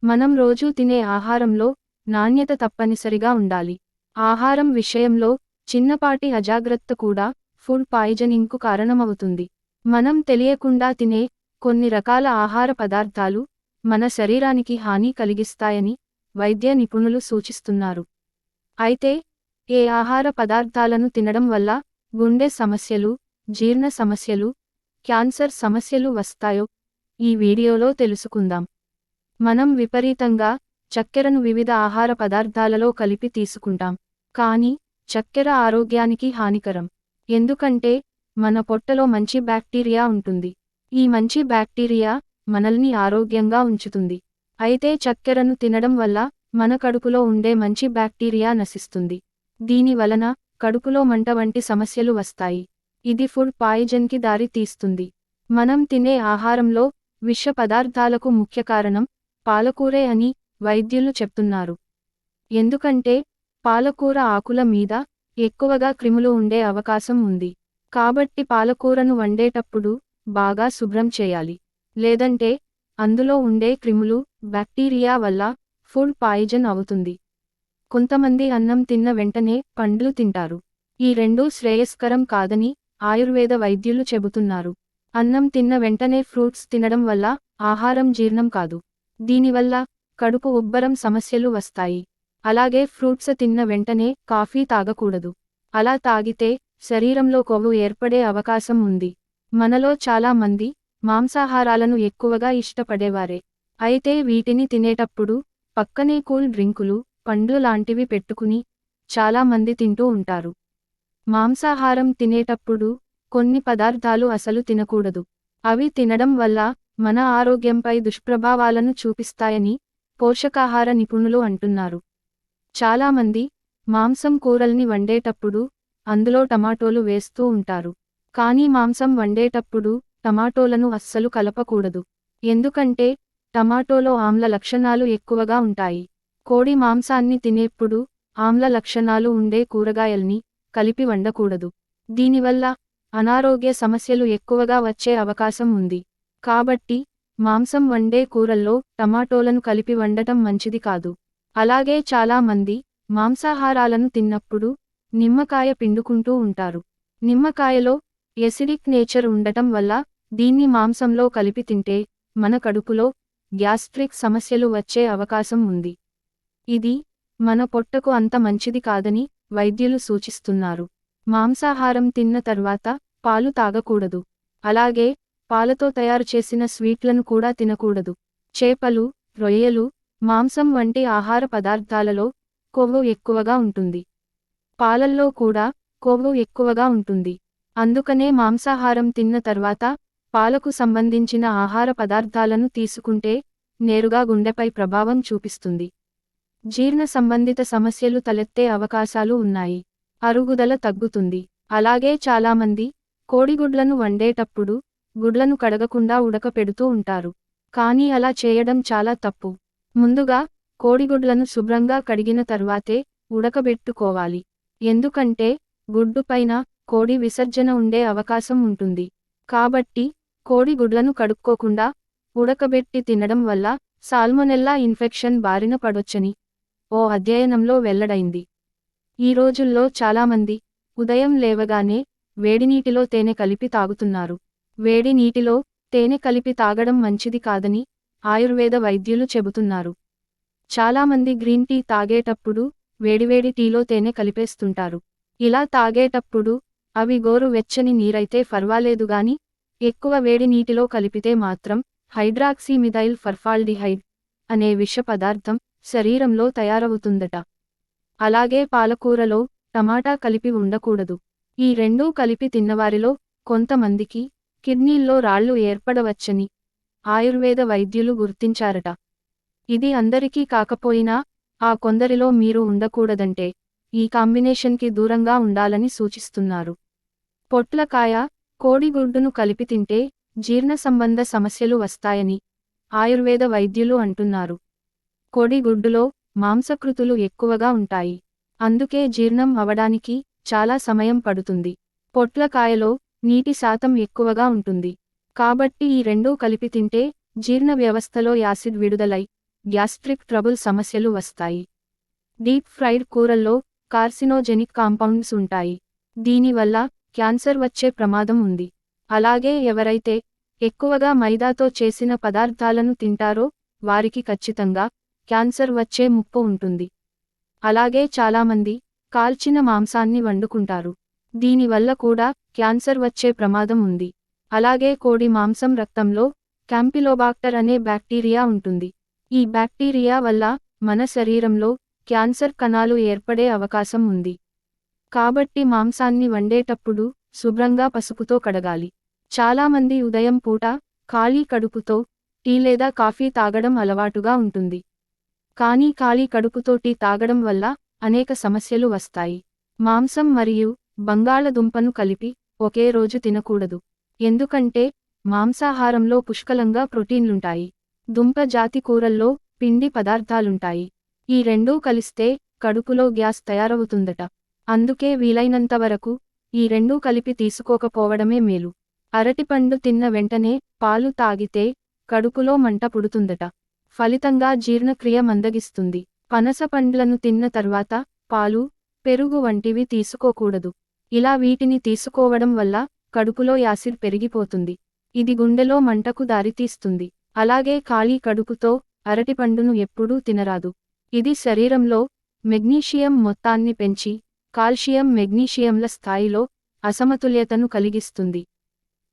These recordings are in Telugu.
మనం రోజూ తినే ఆహారంలో నాణ్యత తప్పనిసరిగా ఉండాలి. ఆహారం విషయంలో చిన్నపాటి అజాగ్రత్త కూడా ఫుడ్ పాయిజనింగ్కు కారణమవుతుంది. మనం తెలియకుండా తినే కొన్ని రకాల ఆహార పదార్థాలు మన శరీరానికి హాని కలిగిస్తాయని వైద్య నిపుణులు సూచిస్తున్నారు. అయితే ఏ ఆహార పదార్థాలను తినడం వల్ల గుండె సమస్యలు, జీర్ణ సమస్యలు, క్యాన్సర్ సమస్యలు వస్తాయో ఈ వీడియోలో తెలుసుకుందాం. మనం విపరీతంగా చక్కెరను వివిధ ఆహార పదార్థాలలో కలిపి తీసుకుంటాం. కానీ చక్కెర ఆరోగ్యానికి హానికరం. ఎందుకంటే మన పొట్టలో మంచి బ్యాక్టీరియా ఉంటుంది. ఈ మంచి బ్యాక్టీరియా మనల్ని ఆరోగ్యంగా ఉంచుతుంది. అయితే చక్కెరను తినడం వల్ల మన కడుపులో ఉండే మంచి బ్యాక్టీరియా నశిస్తుంది. దీని వలన కడుపులో మంట వంటి సమస్యలు వస్తాయి. ఇది ఫుడ్ పాయిజన్కి దారి తీస్తుంది. మనం తినే ఆహారంలో విష పదార్థాలకు ముఖ్య కారణం పాలకూరే అని వైద్యులు చెప్తున్నారు. ఎందుకంటే పాలకూర ఆకుల మీద ఎక్కువగా క్రిములు ఉండే అవకాశం ఉంది. కాబట్టి పాలకూరను వండేటప్పుడు బాగా శుభ్రం చేయాలి. లేదంటే అందులో ఉండే క్రిములు, బ్యాక్టీరియా వల్ల ఫుడ్ పాయిజన్ అవుతుంది. కొంతమంది అన్నం తిన్న వెంటనే పండ్లు తింటారు. ఈ రెండూ శ్రేయస్కరం కాదని ఆయుర్వేద వైద్యులు చెబుతున్నారు. అన్నం తిన్న వెంటనే ఫ్రూట్స్ తినడం వల్ల ఆహారం జీర్ణం కాదు. దీనివల్ల కడుపు ఉబ్బరం సమస్యలు వస్తాయి. అలాగే ఫ్రూట్స్ తిన్న వెంటనే కాఫీ తాగకూడదు. అలా తాగితే శరీరంలో కొవ్వు ఏర్పడే అవకాశం ఉంది. మనలో చాలా మంది మాంసాహారాలను ఎక్కువగా ఇష్టపడేవారే. అయితే వీటిని తినేటప్పుడు పక్కనే కూల్ డ్రింకులు, పండ్లు లాంటివి పెట్టుకుని చాలా మంది తింటూ ఉంటారు. మాంసాహారం తినేటప్పుడు కొన్ని పదార్థాలు అసలు తినకూడదు. అవి తినడం వల్ల మన ఆరోగ్యంపై దుష్ప్రభావాలను చూపిస్తాయని పోషకాహార నిపుణులు అంటున్నారు. చాలామంది మాంసం కూరల్ని వండేటప్పుడు అందులో టమాటోలు వేస్తూ ఉంటారు. కానీ మాంసం వండేటప్పుడు టమాటోలను అస్సలు కలపకూడదు. ఎందుకంటే టమాటోలో ఆమ్ల లక్షణాలు ఎక్కువగా ఉంటాయి. కోడి మాంసాన్ని తినేప్పుడు ఆమ్ల లక్షణాలు ఉండే కూరగాయల్ని కలిపి వండకూడదు. దీనివల్ల అనారోగ్య సమస్యలు ఎక్కువగా వచ్చే అవకాశం ఉంది. కాబట్టి మాంసం వండే కూరల్లో టమాటోలను కలిపి వండటం మంచిది కాదు. అలాగే చాలా మంది మాంసాహారాలను తిన్నప్పుడు నిమ్మకాయ పిండుకుంటూ ఉంటారు. నిమ్మకాయలో ఎసిడిక్ నేచర్ ఉండటం వల్ల దీన్ని మాంసంలో కలిపి తింటే మన కడుపులో గ్యాస్ట్రిక్ సమస్యలు వచ్చే అవకాశం ఉంది. ఇది మన పొట్టకు అంత మంచిది కాదని వైద్యులు సూచిస్తున్నారు. మాంసాహారం తిన్న తర్వాత పాలు తాగకూడదు. అలాగే పాలతో తయారు చేసిన స్వీట్లను కూడా తినకూడదు. చేపలు, రొయ్యలు, మాంసం వంటి ఆహార పదార్థాలలో కొవ్వు ఎక్కువగా ఉంటుంది. పాలల్లో కూడా కొవ్వు ఎక్కువగా ఉంటుంది. అందుకనే మాంసాహారం తిన్న తర్వాత పాలకు సంబంధించిన ఆహార పదార్థాలను తీసుకుంటే నేరుగా గుండెపై ప్రభావం చూపిస్తుంది. జీర్ణ సంబంధిత సమస్యలు తలెత్తే అవకాశాలు ఉన్నాయి. అరుగుదల తగ్గుతుంది. అలాగే చాలామంది కోడిగుడ్లను వండేటప్పుడు గుడ్లను కడగకుండా ఉడకపెడుతూ ఉంటారు. కానీ అలా చేయడం చాలా తప్పు. ముందుగా కోడిగుడ్లను శుభ్రంగా కడిగిన తర్వాతే ఉడకబెట్టుకోవాలి. ఎందుకంటే గుడ్డు పైన కోడి విసర్జన ఉండే అవకాశం ఉంటుంది. కాబట్టి కోడిగుడ్లను కడుక్కోకుండా ఉడకబెట్టి తినడం వల్ల సాల్మొనెల్లా ఇన్ఫెక్షన్ బారిన పడొచ్చని ఓ అధ్యయనంలో వెల్లడైంది. ఈ రోజుల్లో చాలామంది ఉదయం లేవగానే వేడినీటిలో తేనె కలిపి తాగుతున్నారు. వేడి నీటిలో తేనె కలిపి తాగడం మంచిది కాదని ఆయుర్వేద వైద్యులు చెబుతున్నారు. చాలామంది గ్రీన్ టీ తాగేటప్పుడు వేడివేడి టీలో తేనె కలిపేస్తుంటారు. ఇలా తాగేటప్పుడు అవి గోరు వెచ్చని నీరైతే పర్వాలేదుగాని ఎక్కువ వేడి నీటిలో కలిపితే మాత్రం హైడ్రాక్సీమిథైల్ ఫర్ఫాల్డిహైడ్ అనే విష పదార్థం శరీరంలో తయారవుతుందట. అలాగే పాలకూరలో టమాటా కలిపి ఉండకూడదు. ఈ రెండూ కలిపి తిన్నవారిలో కొంతమందికి కిడ్నీల్లో రాళ్లు ఏర్పడవచ్చని ఆయుర్వేద వైద్యులు గుర్తించారట. ఇది అందరికీ కాకపోయినా ఆ కొందరిలో మీరు ఉండకూడదంటే ఈ కాంబినేషన్కి దూరంగా ఉండాలని సూచిస్తున్నారు. పొట్లకాయ, కోడిగుడ్డును కలిపి తింటే జీర్ణ సంబంధ సమస్యలు వస్తాయని ఆయుర్వేద వైద్యులు అంటున్నారు. కోడిగుడ్డులో మాంసకృతులు ఎక్కువగా ఉంటాయి. అందుకే జీర్ణం అవడానికి చాలా సమయం పడుతుంది. పొట్లకాయలో నీటి శాతం ఎక్కువగా ఉంటుంది. కాబట్టి ఈ రెండూ కలిపి తింటే జీర్ణ వ్యవస్థలో యాసిడ్ విడుదలై గ్యాస్ట్రిక్ ట్రబుల్ సమస్యలు వస్తాయి. డీప్ ఫ్రైడ్ కూరల్లో కార్సినోజెనిక్ కాంపౌండ్స్ ఉంటాయి. దీనివల్ల క్యాన్సర్ వచ్చే ప్రమాదం ఉంది. అలాగే ఎవరైతే ఎక్కువగా మైదాతో చేసిన పదార్థాలను తింటారో వారికి ఖచ్చితంగా క్యాన్సర్ వచ్చే ముప్పు ఉంటుంది. అలాగే చాలామంది కాల్చిన మాంసాన్ని వండుకుంటారు. దీనివల్ల కూడా క్యాన్సర్ వచ్చే ప్రమాదం ఉంది. అలాగే కోడి మాంసం రక్తంలో క్యాంపిలోబాక్టర్ అనే బ్యాక్టీరియా ఉంటుంది. ఈ బ్యాక్టీరియా వల్ల మన శరీరంలో క్యాన్సర్ కణాలు ఏర్పడే అవకాశం ఉంది. కాబట్టి మాంసాన్ని వండేటప్పుడు శుభ్రంగా పసుపుతో కడగాలి. చాలామంది ఉదయం పూట ఖాళీ కడుపుతో టీ లేదా కాఫీ తాగడం అలవాటుగా ఉంటుంది. కానీ ఖాళీ కడుపుతో టీ తాగడం వల్ల అనేక సమస్యలు వస్తాయి. మాంసం మరియు బంగాళదుంపను కలిపి ఒకే రోజు తినకూడదు. ఎందుకంటే మాంసాహారంలో పుష్కలంగా ప్రోటీన్లుంటాయి. దుంప జాతి కూరల్లో పిండి పదార్థాలుంటాయి. ఈ రెండూ కలిస్తే కడుపులో గ్యాస్ తయారవుతుందట. అందుకే వీలైనంతవరకు ఈ రెండూ కలిపి తీసుకోకపోవడమే మేలు. అరటిపండు తిన్న వెంటనే పాలు తాగితే కడుపులో మంట పుడుతుందట. ఫలితంగా జీర్ణక్రియ మందగిస్తుంది. పనస పండ్లను తిన్న తర్వాత పాలు, పెరుగు వంటివి తీసుకోకూడదు. ఇలా వీటిని తీసుకోవడం వల్ల కడుపులో యాసిడ్ పెరిగిపోతుంది. ఇది గుండెలో మంటకు దారితీస్తుంది. అలాగే ఖాళీ కడుపుతో అరటిపండును ఎప్పుడూ తినరాదు. ఇది శరీరంలో మెగ్నీషియం మొత్తాన్ని పెంచి కాల్షియం మెగ్నీషియంల స్థాయిలో అసమతుల్యతను కలిగిస్తుంది.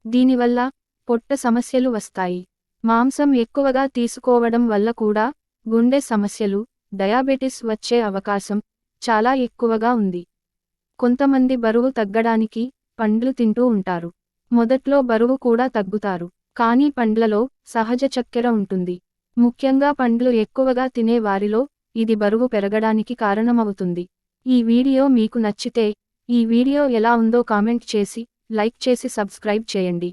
దీనివల్ల పొట్ట సమస్యలు వస్తాయి. మాంసం ఎక్కువగా తీసుకోవడం వల్ల కూడా గుండె సమస్యలు, డయాబెటిస్ వచ్చే అవకాశం చాలా ఎక్కువగా ఉంది. కొంతమంది బరువు తగ్గడానికి పండ్లు తింటూ ఉంటారు. మొదట్లో బరువు కూడా తగ్గుతారు. కానీ పండ్లలో సహజ చక్కెర ఉంటుంది. ముఖ్యంగా పండ్లు ఎక్కువగా తినే వారిలో ఇది బరువు పెరగడానికి కారణమవుతుంది. ఈ వీడియో మీకు నచ్చితే ఈ వీడియో ఎలా ఉందో కామెంట్ చేసి, లైక్ చేసి సబ్స్క్రైబ్ చేయండి.